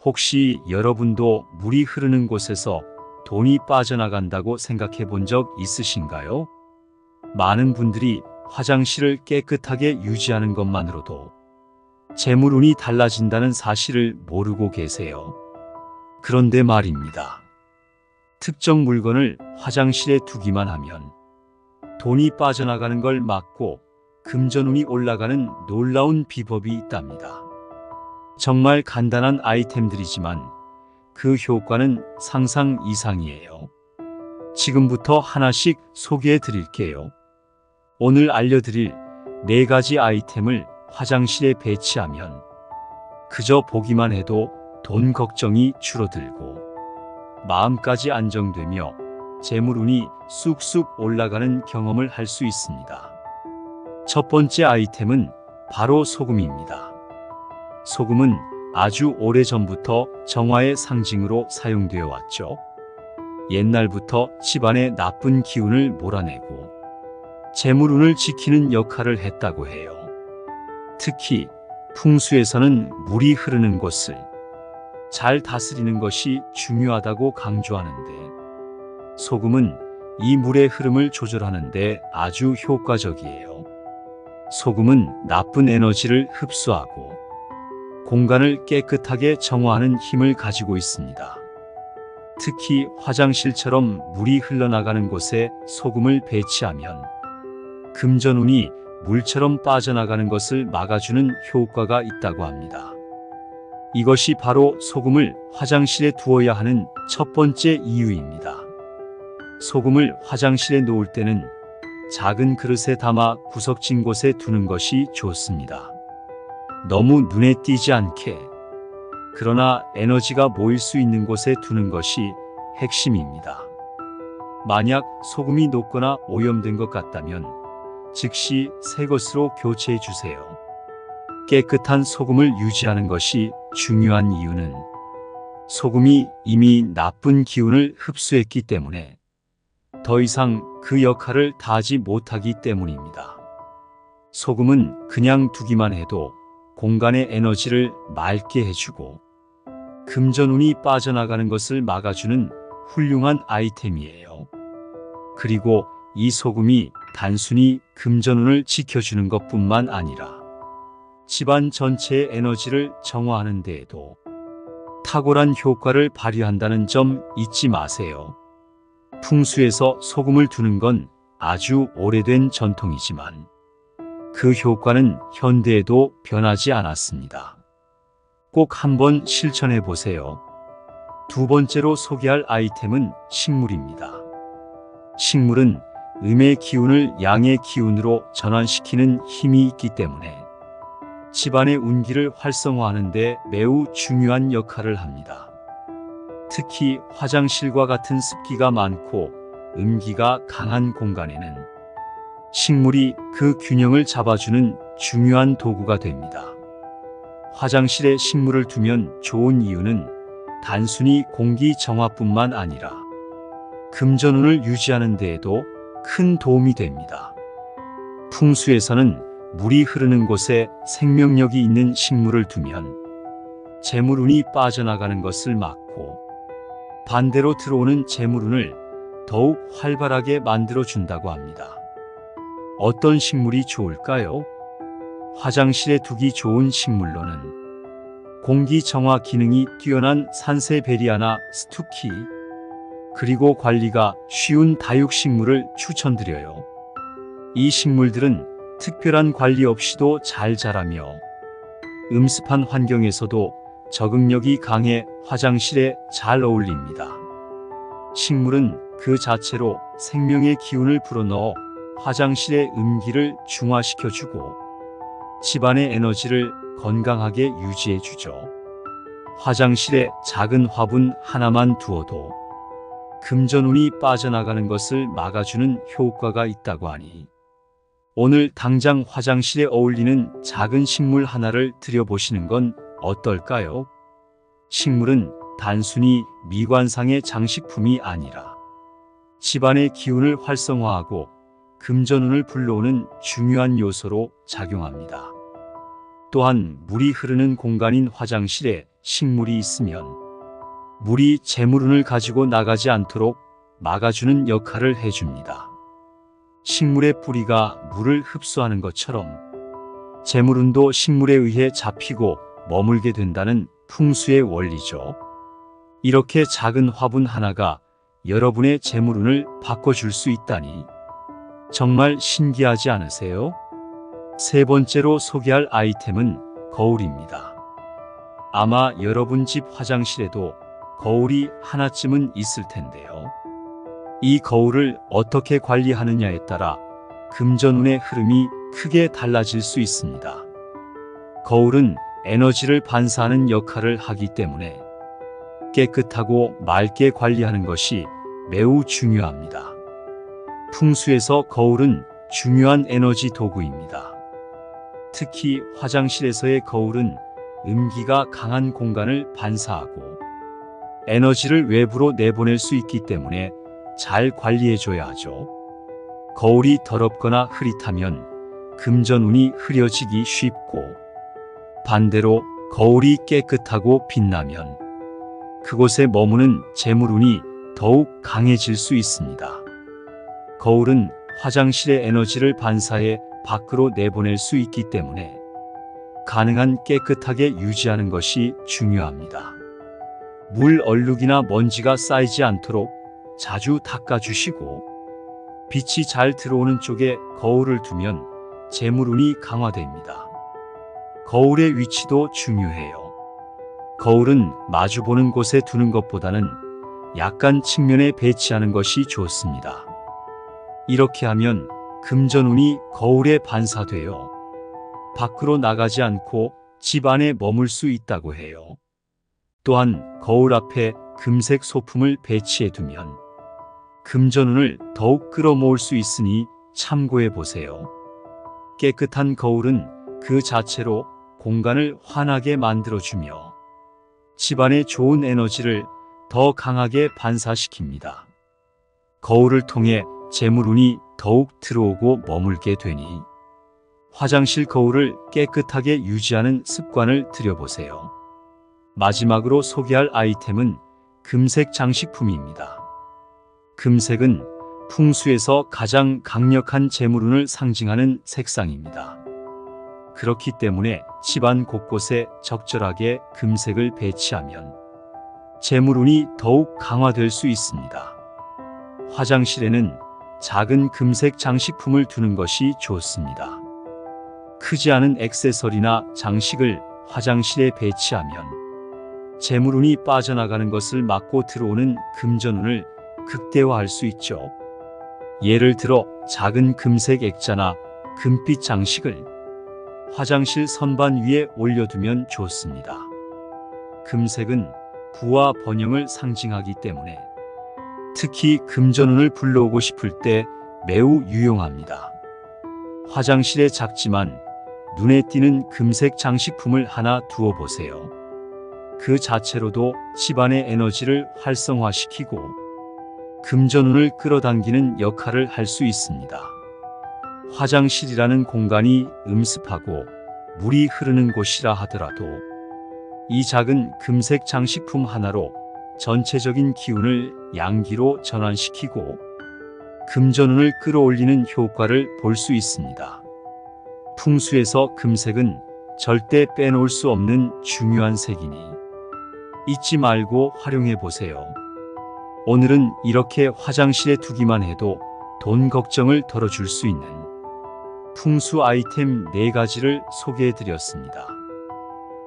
혹시 여러분도 물이 흐르는 곳에서 돈이 빠져나간다고 생각해 본 적 있으신가요? 많은 분들이 화장실을 깨끗하게 유지하는 것만으로도 재물운이 달라진다는 사실을 모르고 계세요. 그런데 말입니다. 특정 물건을 화장실에 두기만 하면 돈이 빠져나가는 걸 막고 금전운이 올라가는 놀라운 비법이 있답니다. 정말 간단한 아이템들이지만 그 효과는 상상 이상이에요. 지금부터 하나씩 소개해 드릴게요. 오늘 알려드릴 4가지 아이템을 화장실에 배치하면 그저 보기만 해도 돈 걱정이 줄어들고 마음까지 안정되며 재물운이 쑥쑥 올라가는 경험을 할 수 있습니다. 첫 번째 아이템은 바로 소금입니다. 소금은 아주 오래전부터 정화의 상징으로 사용되어 왔죠. 옛날부터 집안의 나쁜 기운을 몰아내고 재물운을 지키는 역할을 했다고 해요. 특히 풍수에서는 물이 흐르는 곳을 잘 다스리는 것이 중요하다고 강조하는데 소금은 이 물의 흐름을 조절하는 데 아주 효과적이에요. 소금은 나쁜 에너지를 흡수하고 공간을 깨끗하게 정화하는 힘을 가지고 있습니다. 특히 화장실처럼 물이 흘러나가는 곳에 소금을 배치하면 금전운이 물처럼 빠져나가는 것을 막아주는 효과가 있다고 합니다. 이것이 바로 소금을 화장실에 두어야 하는 첫 번째 이유입니다. 소금을 화장실에 놓을 때는 작은 그릇에 담아 구석진 곳에 두는 것이 좋습니다. 너무 눈에 띄지 않게, 그러나 에너지가 모일 수 있는 곳에 두는 것이 핵심입니다. 만약 소금이 녹거나 오염된 것 같다면 즉시 새 것으로 교체해 주세요. 깨끗한 소금을 유지하는 것이 중요한 이유는 소금이 이미 나쁜 기운을 흡수했기 때문에 더 이상 그 역할을 다하지 못하기 때문입니다. 소금은 그냥 두기만 해도 공간의 에너지를 맑게 해주고 금전운이 빠져나가는 것을 막아주는 훌륭한 아이템이에요. 그리고 이 소금이 단순히 금전운을 지켜주는 것뿐만 아니라 집안 전체의 에너지를 정화하는 데에도 탁월한 효과를 발휘한다는 점 잊지 마세요. 풍수에서 소금을 두는 건 아주 오래된 전통이지만 그 효과는 현대에도 변하지 않았습니다. 꼭 한번 실천해 보세요. 두 번째로 소개할 아이템은 식물입니다. 식물은 음의 기운을 양의 기운으로 전환시키는 힘이 있기 때문에 집안의 운기를 활성화하는 데 매우 중요한 역할을 합니다. 특히 화장실과 같은 습기가 많고 음기가 강한 공간에는 식물이 그 균형을 잡아주는 중요한 도구가 됩니다. 화장실에 식물을 두면 좋은 이유는 단순히 공기 정화뿐만 아니라 금전운을 유지하는 데에도 큰 도움이 됩니다. 풍수에서는 물이 흐르는 곳에 생명력이 있는 식물을 두면 재물운이 빠져나가는 것을 막고 반대로 들어오는 재물운을 더욱 활발하게 만들어준다고 합니다. 어떤 식물이 좋을까요? 화장실에 두기 좋은 식물로는 공기 정화 기능이 뛰어난 산세베리아나 스투키, 그리고 관리가 쉬운 다육식물을 추천드려요. 이 식물들은 특별한 관리 없이도 잘 자라며 음습한 환경에서도 적응력이 강해 화장실에 잘 어울립니다. 식물은 그 자체로 생명의 기운을 불어넣어 화장실의 음기를 중화시켜주고 집안의 에너지를 건강하게 유지해주죠. 화장실에 작은 화분 하나만 두어도 금전운이 빠져나가는 것을 막아주는 효과가 있다고 하니 오늘 당장 화장실에 어울리는 작은 식물 하나를 들여보시는 건 어떨까요? 식물은 단순히 미관상의 장식품이 아니라 집안의 기운을 활성화하고 금전운을 불러오는 중요한 요소로 작용합니다. 또한 물이 흐르는 공간인 화장실에 식물이 있으면 물이 재물운을 가지고 나가지 않도록 막아주는 역할을 해줍니다. 식물의 뿌리가 물을 흡수하는 것처럼 재물운도 식물에 의해 잡히고 머물게 된다는 풍수의 원리죠. 이렇게 작은 화분 하나가 여러분의 재물운을 바꿔줄 수 있다니 정말 신기하지 않으세요? 세 번째로 소개할 아이템은 거울입니다. 아마 여러분 집 화장실에도 거울이 하나쯤은 있을 텐데요. 이 거울을 어떻게 관리하느냐에 따라 금전운의 흐름이 크게 달라질 수 있습니다. 거울은 에너지를 반사하는 역할을 하기 때문에 깨끗하고 맑게 관리하는 것이 매우 중요합니다. 풍수에서 거울은 중요한 에너지 도구입니다. 특히 화장실에서의 거울은 음기가 강한 공간을 반사하고 에너지를 외부로 내보낼 수 있기 때문에 잘 관리해줘야 하죠. 거울이 더럽거나 흐릿하면 금전운이 흐려지기 쉽고, 반대로 거울이 깨끗하고 빛나면 그곳에 머무는 재물운이 더욱 강해질 수 있습니다. 거울은 화장실의 에너지를 반사해 밖으로 내보낼 수 있기 때문에 가능한 깨끗하게 유지하는 것이 중요합니다. 물 얼룩이나 먼지가 쌓이지 않도록 자주 닦아주시고, 빛이 잘 들어오는 쪽에 거울을 두면 재물운이 강화됩니다. 거울의 위치도 중요해요. 거울은 마주보는 곳에 두는 것보다는 약간 측면에 배치하는 것이 좋습니다. 이렇게 하면 금전운이 거울에 반사되어 밖으로 나가지 않고 집 안에 머물 수 있다고 해요. 또한 거울 앞에 금색 소품을 배치해 두면 금전운을 더욱 끌어모을 수 있으니 참고해 보세요. 깨끗한 거울은 그 자체로 공간을 환하게 만들어주며 집안의 좋은 에너지를 더 강하게 반사시킵니다. 거울을 통해 재물운이 더욱 들어오고 머물게 되니 화장실 거울을 깨끗하게 유지하는 습관을 들여보세요. 마지막으로 소개할 아이템은 금색 장식품입니다. 금색은 풍수에서 가장 강력한 재물운을 상징하는 색상입니다. 그렇기 때문에 집안 곳곳에 적절하게 금색을 배치하면 재물운이 더욱 강화될 수 있습니다. 화장실에는 작은 금색 장식품을 두는 것이 좋습니다. 크지 않은 액세서리나 장식을 화장실에 배치하면 재물운이 빠져나가는 것을 막고 들어오는 금전운을 극대화할 수 있죠. 예를 들어 작은 금색 액자나 금빛 장식을 화장실 선반 위에 올려두면 좋습니다. 금색은 부와 번영을 상징하기 때문에 특히 금전운을 불러오고 싶을 때 매우 유용합니다. 화장실에 작지만 눈에 띄는 금색 장식품을 하나 두어 보세요. 그 자체로도 집안의 에너지를 활성화시키고 금전운을 끌어당기는 역할을 할 수 있습니다. 화장실이라는 공간이 음습하고 물이 흐르는 곳이라 하더라도 이 작은 금색 장식품 하나로 전체적인 기운을 양기로 전환시키고 금전운을 끌어올리는 효과를 볼 수 있습니다. 풍수에서 금색은 절대 빼놓을 수 없는 중요한 색이니 잊지 말고 활용해 보세요. 오늘은 이렇게 화장실에 두기만 해도 돈 걱정을 덜어줄 수 있는 풍수 아이템 4가지를 소개해 드렸습니다.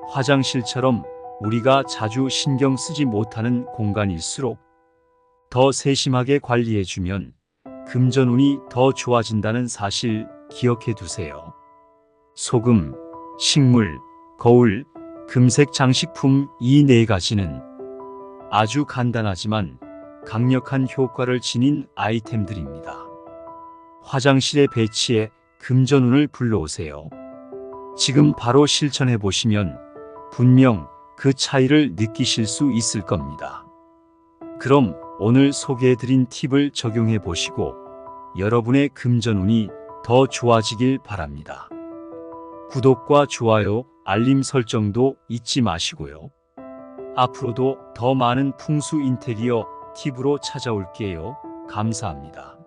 화장실처럼 우리가 자주 신경 쓰지 못하는 공간일수록 더 세심하게 관리해주면 금전운이 더 좋아진다는 사실 기억해 두세요. 소금, 식물, 거울, 금색 장식품 이 4가지는 아주 간단하지만 강력한 효과를 지닌 아이템들입니다. 화장실에 배치해 금전운을 불러오세요. 지금 바로 실천해 보시면 분명 그 차이를 느끼실 수 있을 겁니다. 그럼 오늘 소개해드린 팁을 적용해 보시고 여러분의 금전운이 더 좋아지길 바랍니다. 구독과 좋아요, 알림 설정도 잊지 마시고요. 앞으로도 더 많은 풍수 인테리어 팁으로 찾아올게요. 감사합니다.